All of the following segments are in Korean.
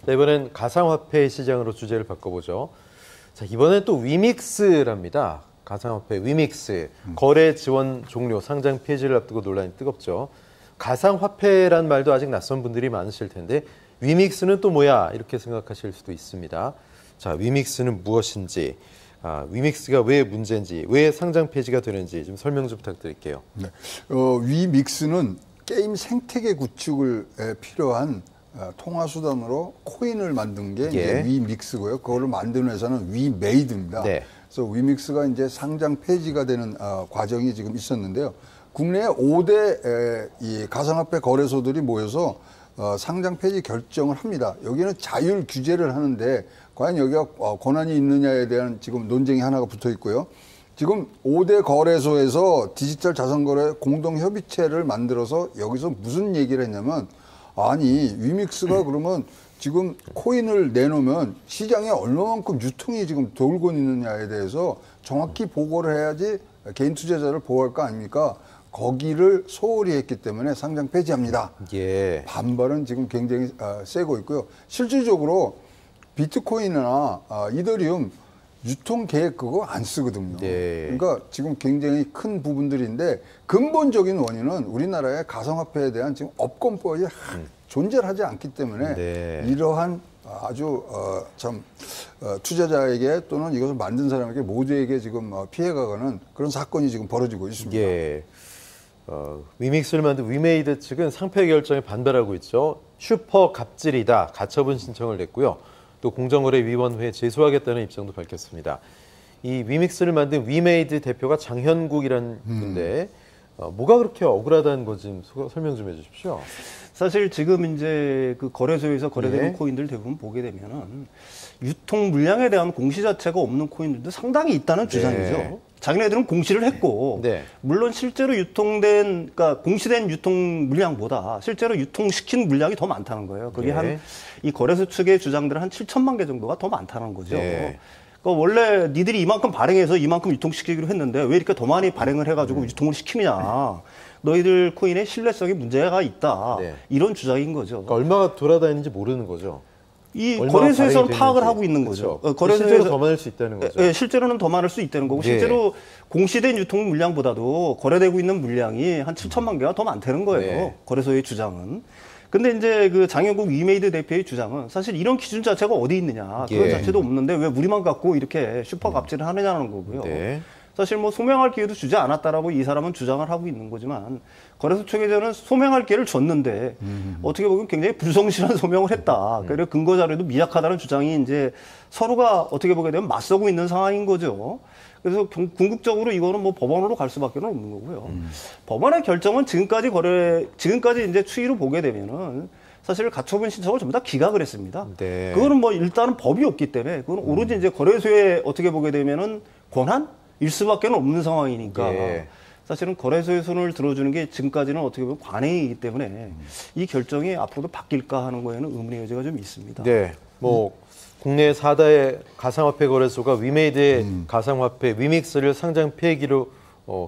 자, 이번엔 가상화폐 시장으로 주제를 바꿔보죠. 자, 이번엔 또 위믹스랍니다. 가상화폐 위믹스. 거래 지원 종료, 상장 폐지를 앞두고 논란이 뜨겁죠. 가상화폐란 말도 아직 낯선 분들이 많으실 텐데 위믹스는 또 뭐야? 이렇게 생각하실 수도 있습니다. 자, 위믹스는 무엇인지, 위믹스가 왜 문제인지, 왜 상장 폐지가 되는지 좀 설명 좀 부탁드릴게요. 네. 위믹스는 게임 생태계 구축을 필요한 통화 수단으로 코인을 만든 게 이제 위믹스고요. 그거를 만드는 회사는 위메이드입니다. 네. 그래서 위믹스가 이제 상장 폐지가 되는 과정이 지금 있었는데요. 국내 5대 이 가상화폐 거래소들이 모여서 상장 폐지 결정을 합니다. 여기는 자율 규제를 하는데 과연 여기가 권한이 있느냐에 대한 지금 논쟁이 하나가 붙어 있고요. 지금 5대 거래소에서 디지털 자산거래 공동협의체를 만들어서 여기서 무슨 얘기를 했냐면, 아니 위믹스가 그러면 지금 코인을 내놓으면 시장에 얼마만큼 유통이 지금 돌고 있느냐에 대해서 정확히 보고를 해야지 개인 투자자를 보호할 거 아닙니까? 거기를 소홀히 했기 때문에 상장 폐지합니다. 반발은 지금 굉장히 세고 있고요. 실질적으로 비트코인이나 이더리움 유통 계획 그거 안 쓰거든요. 그러니까 지금 굉장히 큰 부분들인데 근본적인 원인은 우리나라의 가상화폐에 대한 지금 업권법이 존재를 하지 않기 때문에 이러한 아주 참 투자자에게 또는 이것을 만든 사람에게 모두에게 지금 피해가 가는 그런 사건이 지금 벌어지고 있습니다. 위믹스를 만든 위메이드 측은 상폐 결정에 반발하고 있죠. 슈퍼 갑질이다. 가처분 신청을 냈고요. 또 공정거래위원회에 제소하겠다는 입장도 밝혔습니다. 이 위믹스를 만든 위메이드 대표가 장현국이라는 분인데 뭐가 그렇게 억울하다는 건지 좀 설명 좀 해주십시오. 사실 지금 이제 그 거래소에서 거래되는 코인들 대부분 보게 되면은 유통 물량에 대한 공시 자체가 없는 코인들도 상당히 있다는 주장이죠. 자기네들은 공시를 했고, 물론 실제로 유통된, 그러니까 공시된 유통 물량보다 실제로 유통시킨 물량이 더 많다는 거예요. 그게 이 거래소 측의 주장들은 한 7천만 개 정도가 더 많다는 거죠. 그러니까 원래 니들이 이만큼 발행해서 이만큼 유통시키기로 했는데 왜 이렇게 더 많이 발행을 해가지고 유통을 시키느냐. 너희들 코인의 신뢰성에 문제가 있다. 이런 주장인 거죠. 그러니까 얼마가 돌아다니는지 모르는 거죠. 이 거래소에서는 파악을 하고 있는 거죠. 거래소에서 실제로 더 많을 수 있다는 거죠. 실제로는 더 많을 수 있다는 거고, 실제로 공시된 유통 물량보다도 거래되고 있는 물량이 한 7천만 개가 더 많다는 거예요. 거래소의 주장은. 근데 이제 그 장현국 위메이드 대표의 주장은 사실 이런 기준 자체가 어디 있느냐. 그런 자체도 없는데 왜 우리만 갖고 이렇게 슈퍼 갑질을 하느냐는 거고요. 사실 뭐 소명할 기회도 주지 않았다라고 이 사람은 주장을 하고 있는 거지만 거래소 측에서는 소명할 기회를 줬는데 어떻게 보면 굉장히 불성실한 소명을 했다. 그리고 근거 자료도 미약하다는 주장이 이제 서로가 어떻게 보게 되면 맞서고 있는 상황인 거죠. 그래서 궁극적으로 이거는 뭐 법원으로 갈 수밖에 없는 거고요. 법원의 결정은 지금까지 이제 추이로 보게 되면은 사실 가처분 신청을 전부 다 기각을 했습니다. 그거는 뭐 일단은 법이 없기 때문에 그건 오로지 이제 거래소에 어떻게 보게 되면은 권한일 수밖에 없는 상황이니까 사실은 거래소의 손을 들어주는 게 지금까지는 어떻게 보면 관행이기 때문에 이 결정이 앞으로도 바뀔까 하는 거에는 의문의 여지가 좀 있습니다. 뭐 국내 4다의 가상화폐 거래소가 위메이드의 가상화폐 위믹스를 상장 폐기로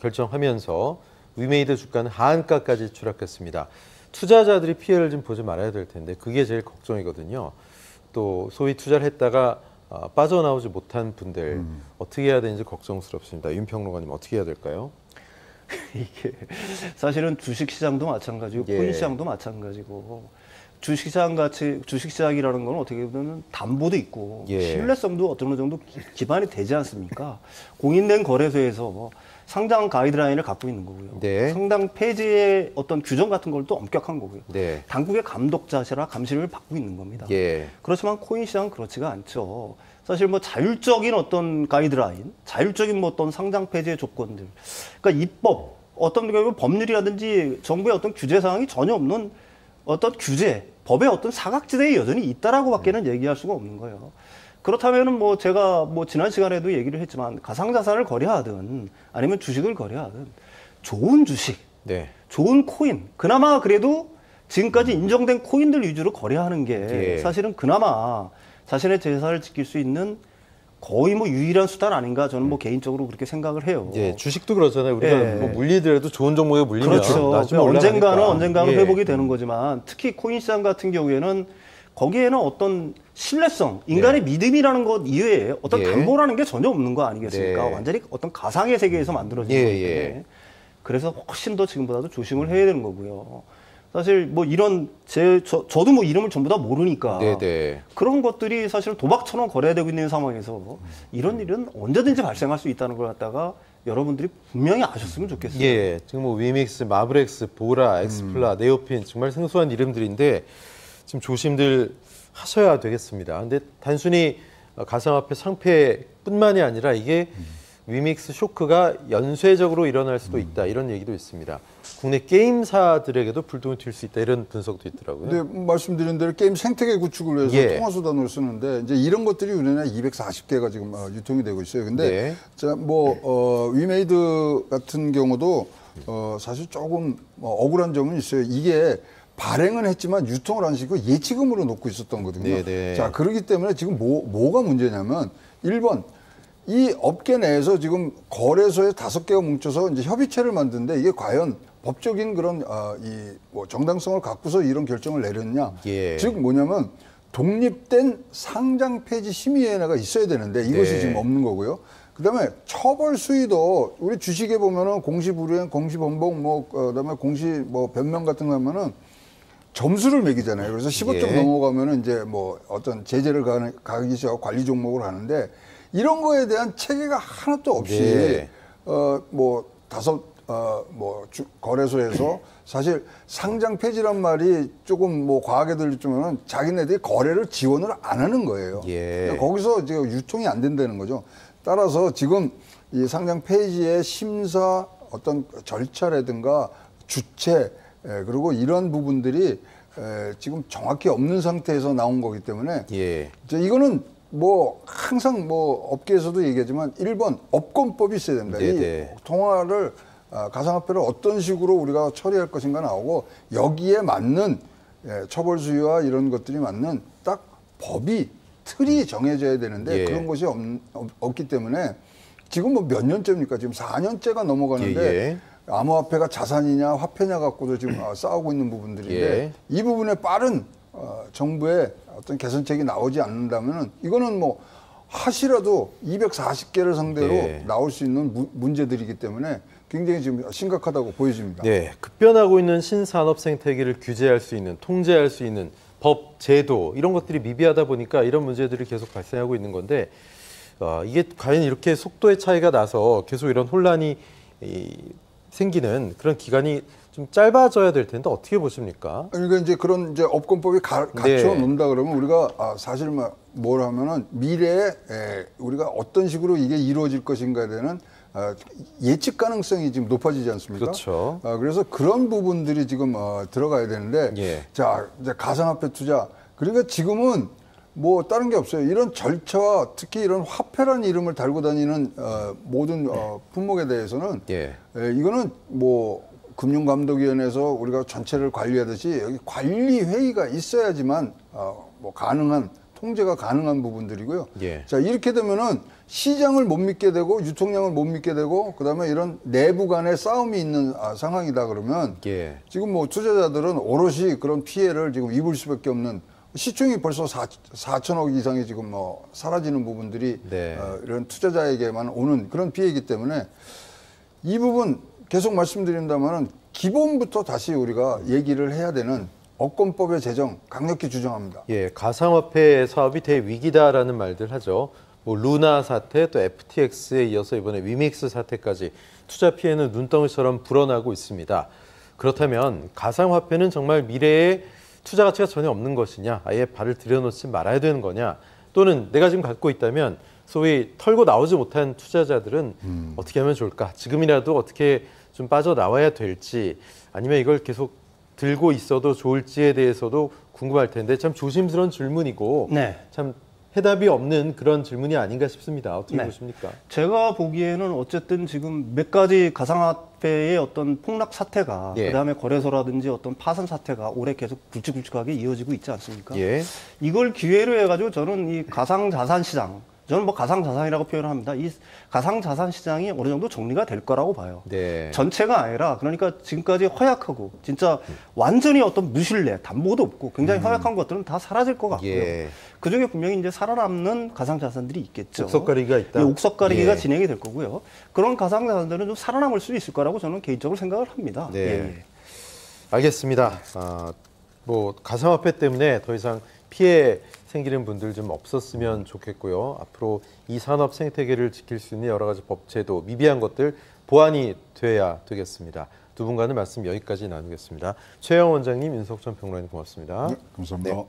결정하면서 위메이드 주가는 하한가까지 추락했습니다. 투자자들이 피해를 좀 보지 말아야 될 텐데 그게 제일 걱정이거든요. 또 소위 투자를 했다가 빠져나오지 못한 분들 어떻게 해야 되는지 걱정스럽습니다. 윤 평론가님 어떻게 해야 될까요? 이게 사실은 주식시장도 마찬가지고 코인시장도 마찬가지고 주식시장이라는 건 어떻게 보면 담보도 있고 신뢰성도 어느 정도 기반이 되지 않습니까? 공인된 거래소에서 상장 가이드라인을 갖고 있는 거고요. 상장 폐지의 어떤 규정 같은 걸 또 엄격한 거고요. 당국의 감독자시라 감시를 받고 있는 겁니다. 그렇지만 코인 시장은 그렇지가 않죠. 사실 뭐 자율적인 어떤 가이드라인, 자율적인 뭐 어떤 상장 폐지의 조건들, 그러니까 입법, 어떤 법률이라든지 정부의 어떤 규제 사항이 전혀 없는 어떤 규제, 법의 어떤 사각지대에 여전히 있다라고밖에는 얘기할 수가 없는 거예요. 그렇다면은 뭐 제가 뭐 지난 시간에도 얘기를 했지만 가상자산을 거래하든 아니면 주식을 거래하든 좋은 주식, 좋은 코인, 그나마 그래도 지금까지 인정된 코인들 위주로 거래하는 게 사실은 그나마 자신의 재산을 지킬 수 있는 거의 뭐 유일한 수단 아닌가 저는 뭐 개인적으로 그렇게 생각을 해요. 주식도 그렇잖아요. 우리가 뭐 물리더라도 좋은 종목에 물리면 언젠가는 회복이 되는 거지만 특히 코인 시장 같은 경우에는 거기에는 어떤 신뢰성, 인간의 믿음이라는 것 이외에 어떤 담보라는 게 전혀 없는 거 아니겠습니까? 완전히 어떤 가상의 세계에서 만들어진 거기 때문에. 그래서 훨씬 더 지금보다도 조심을 해야 되는 거고요. 사실 뭐 이런 저도 뭐 이름을 전부 다 모르니까 그런 것들이 사실 도박처럼 거래되고 있는 상황에서 이런 일은 언제든지 발생할 수 있다는 걸 갖다가 여러분들이 분명히 아셨으면 좋겠어요. 예, 지금 뭐 위믹스, 마블엑스, 보라, 엑스플라, 네오핀 정말 생소한 이름들인데 지금 조심들 하셔야 되겠습니다. 근데 단순히 가상화폐 상폐뿐만이 아니라 이게 위믹스 쇼크가 연쇄적으로 일어날 수도 있다 이런 얘기도 있습니다. 국내 게임사들에게도 불똥이 튈 수 있다 이런 분석도 있더라고요. 네, 말씀드린 대로 게임 생태계 구축을 위해서 통화수단으로 쓰는데 이제 이런 것들이 우리나라 240개가 지금 유통이 되고 있어요. 근데 자, 위메이드 같은 경우도 사실 조금 억울한 점은 있어요. 이게 발행은 했지만 유통을 안 시키고 예치금으로 놓고 있었던 거거든요. 자, 그렇기 때문에 지금 뭐가 문제냐면 1번 이 업계 내에서 지금 거래소에 5개가 뭉쳐서 이제 협의체를 만드는데 이게 과연 법적인 그런 정당성을 갖고서 이런 결정을 내렸냐? 즉 뭐냐면 독립된 상장 폐지 심의위원회가 있어야 되는데 이것이 지금 없는 거고요. 그다음에 처벌 수위도 우리 주식에 보면은 공시불이행, 공시번복, 그다음에 공시 변명 같은 거 하면은 점수를 매기잖아요. 그래서 15점 넘어가면은 이제 어떤 제재를 가기 시작하고 관리 종목을 하는데. 이런 거에 대한 체계가 하나도 없이 거래소에서 사실 상장 폐지란 말이 조금 과하게 들리지만은 자기네들이 거래를 지원을 안 하는 거예요. 그러니까 거기서 지금 유통이 안 된다는 거죠. 따라서 지금 이 상장 폐지의 심사 어떤 절차라든가 주체 그리고 이런 부분들이 지금 정확히 없는 상태에서 나온 거기 때문에 이제 이거는 항상 업계에서도 얘기하지만 1번 업권법이 있어야 된다. 이 통화를 가상화폐를 어떤 식으로 우리가 처리할 것인가 나오고 여기에 맞는 처벌 수위와 이런 것들이 맞는 딱 법이 틀이 정해져야 되는데 그런 것이 없기 때문에 지금 몇 년째입니까? 지금 4년째가 넘어가는데 암호화폐가 자산이냐 화폐냐 갖고도 지금 싸우고 있는 부분들인데 이 부분에 빠른 정부의 어떤 개선책이 나오지 않는다면 이거는 하시라도 240개를 상대로 나올 수 있는 문제들이기 때문에 굉장히 지금 심각하다고 보여집니다. 급변하고 있는 신산업 생태계를 규제할 수 있는, 통제할 수 있는 법, 제도 이런 것들이 미비하다 보니까 이런 문제들이 계속 발생하고 있는 건데 이게 과연 이렇게 속도의 차이가 나서 계속 이런 혼란이 생기는 그런 기간이 좀 짧아져야 될 텐데 어떻게 보십니까? 그러니까 이제 그런 업권법이 갖춰 놓는다 그러면 우리가 사실 뭘 하면은 미래에 우리가 어떤 식으로 이게 이루어질 것인가에 대한 예측 가능성이 지금 높아지지 않습니까? 그렇죠. 그래서 그런 부분들이 지금 들어가야 되는데 자, 이제 가상화폐 투자 그러니까 지금은 다른 게 없어요. 이런 절차와 특히 이런 화폐라는 이름을 달고 다니는 모든 품목에 대해서는 이거는 금융감독위원회에서 우리가 전체를 관리하듯이 여기 관리회의가 있어야지만 가능한 통제가 가능한 부분들이고요. 자, 이렇게 되면은 시장을 못 믿게 되고 유통량을 못 믿게 되고 그다음에 이런 내부 간의 싸움이 있는 상황이다 그러면 지금 투자자들은 오롯이 그런 피해를 지금 입을 수밖에 없는 시총이 벌써 4천억 이상이 지금 사라지는 부분들이 이런 투자자에게만 오는 그런 피해이기 때문에 이 부분 계속 말씀드린다면은 기본부터 다시 우리가 얘기를 해야 되는 업권법의 제정 강력히 주장합니다. 가상화폐 사업이 대위기다라는 말들 하죠. 루나 사태 또 FTX에 이어서 이번에 위믹스 사태까지 투자 피해는 눈덩이처럼 불어나고 있습니다. 그렇다면 가상화폐는 정말 미래에 투자 가치가 전혀 없는 것이냐, 아예 발을 들여놓지 말아야 되는 거냐, 또는 내가 지금 갖고 있다면 소위 털고 나오지 못한 투자자들은 어떻게 하면 좋을까? 지금이라도 어떻게 좀 빠져나와야 될지 아니면 이걸 계속 들고 있어도 좋을지에 대해서도 궁금할 텐데 참 조심스러운 질문이고 참 해답이 없는 그런 질문이 아닌가 싶습니다. 어떻게 보십니까? 제가 보기에는 어쨌든 지금 몇 가지 가상화폐의 어떤 폭락 사태가 그다음에 거래소라든지 어떤 파산 사태가 올해 계속 굵직굵직하게 이어지고 있지 않습니까? 이걸 기회로 해가지고 저는 이 가상자산 시장 저는 뭐 가상자산이라고 표현을 합니다. 이 가상자산 시장이 어느 정도 정리가 될 거라고 봐요. 네. 전체가 아니라 그러니까 지금까지 허약하고 진짜 완전히 어떤 무신뢰, 담보도 없고 굉장히 허약한 것들은 다 사라질 것 같고요. 예. 그중에 분명히 이제 살아남는 가상자산들이 있겠죠. 옥석가리기가 있다. 예, 옥석가리기가 예. 진행이 될 거고요. 그런 가상자산들은 좀 살아남을 수 있을 거라고 저는 개인적으로 생각을 합니다. 네. 예. 알겠습니다. 뭐 가상화폐 때문에 더 이상 피해 생기는 분들 좀 없었으면 좋겠고요. 앞으로 이 산업 생태계를 지킬 수 있는 여러 가지 법, 제도, 미비한 것들 보완이 돼야 되겠습니다. 두 분과는 말씀 여기까지 나누겠습니다. 최영 원장님, 윤석천 평론가님 고맙습니다. 네, 감사합니다. 네.